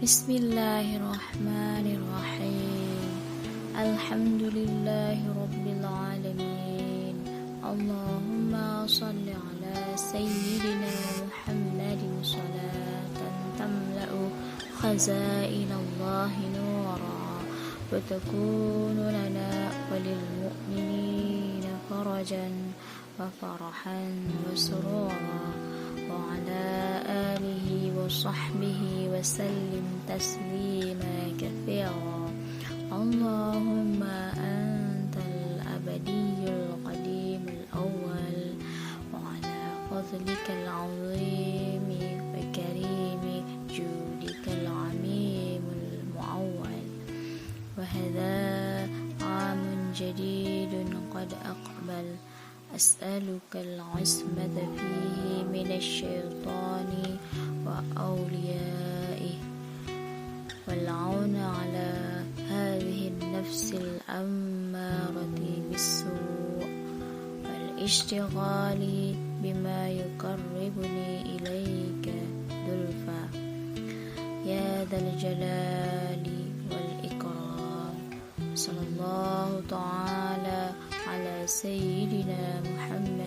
بسم الله الرحمن الرحيم. الحمد لله رب العالمين. اللهم صل على سيدنا محمد صلاة تملأ خزائن الله نورا وتكون لنا وللمؤمنين فرجا وفرحا وسرورا، وعلى آله وصحبه وسلم تسليما كثيرا. اللهم أنت الأبدي القديم الأول، وعلى فضلك العظيم وكريم جودك العميم المعول. وهذا عام جديد قد أقبل، أسألك العصمة فيه من الشيطان وأوليائه، والعون على هذه النفس الأمارة بالسوء، والاشتغال بما يقربني إليك زلفى يا ذا الجلال والإكرام. صلى الله تعالى على سيدنا محمد